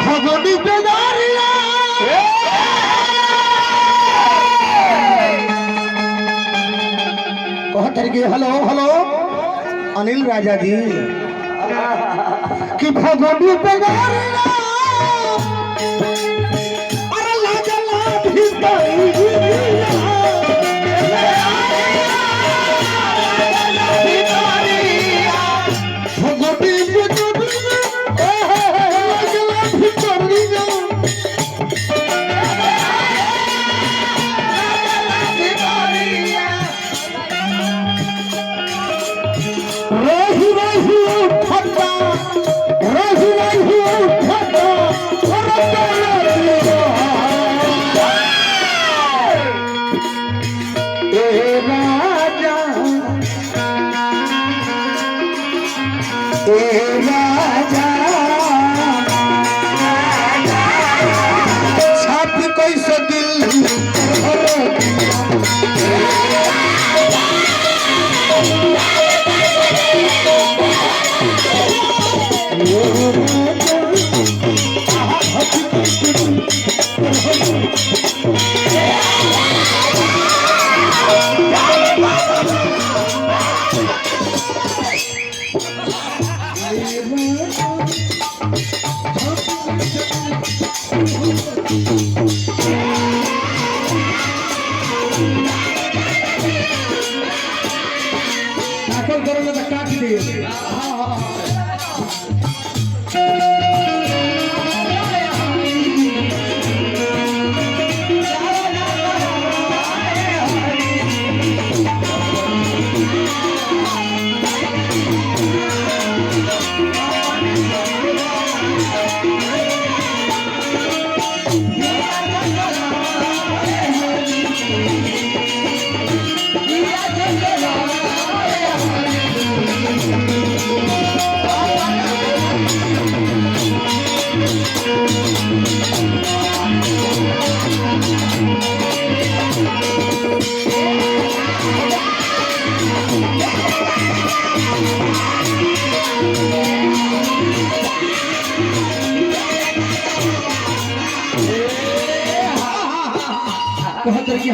भगोनी बेदारिया hello hello Anil राजा जी कि भगोनी बेदारिया अरे लाजा लाभ ही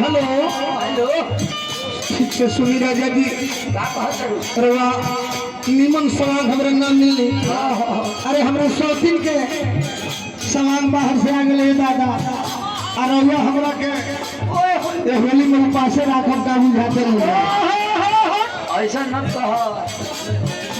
हेलो हेलो ठीक से सुनी राजा जी निमन सवांग हमारे नाम मिली अरे हमारे शौकीन के सवांग बाहर से आ गए दादा और हमरा के होली में पासे राखब का बुझाते रहे ऐसा न कहो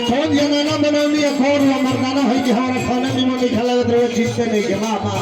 कौन जनाना बनौनी खोर मर्दाना है कि हमारा खाना निमन नहीं खा लगत रहे ठीक से नहीं के मामा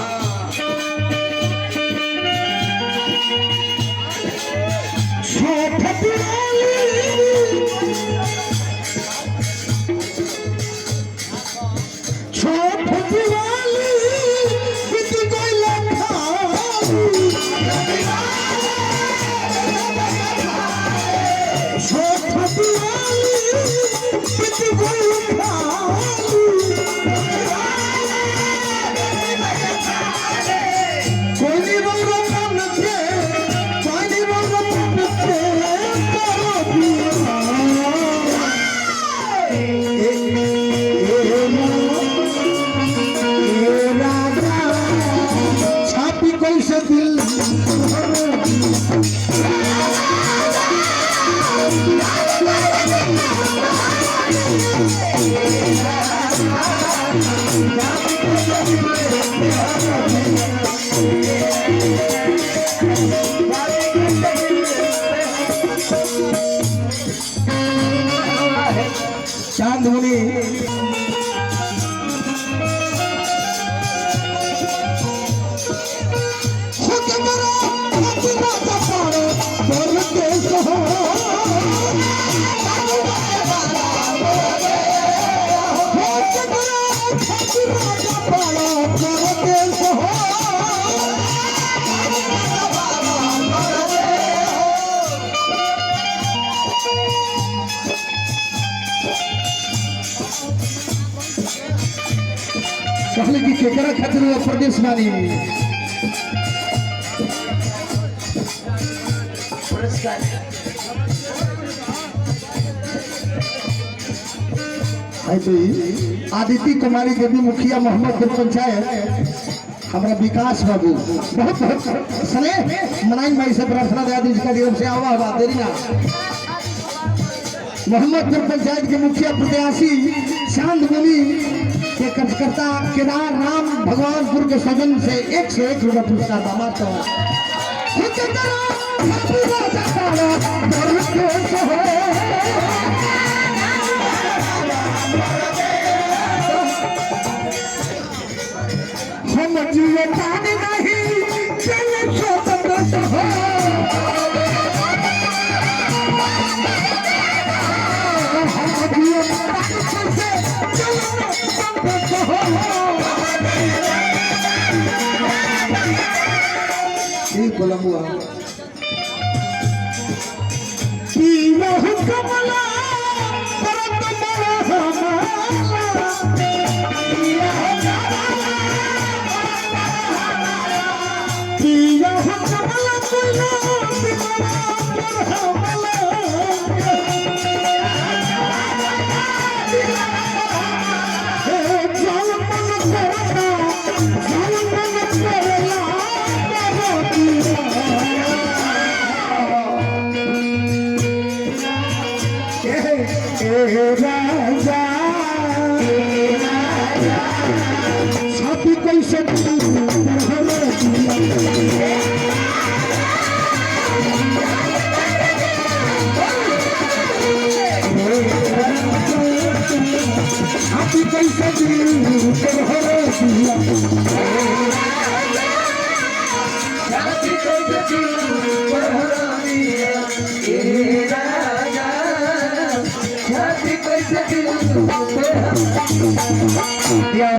कहले कि केकरा खातिर वो प्रदेश बानी आदित्य कुमारी देवी मुखिया मोहम्मदपुर पंचायत हमारा विकास बाबू बहुत बहुत सने मनाई मई से प्रार्थना दया जिसका नियम से आवा बात देरी ना मोहम्मदपुर पंचायत के मुखिया प्रत्याशी चांद मुनि के कार्यकर्ता केदार राम भगवानपुर के सदन से 101 रुपये पुरस्कार दामाद हम जीवन नहीं चले स्वतंत्र हो हम जीवन से ठीक बोला हुआ कमला साथी कैसे साथी कैसे या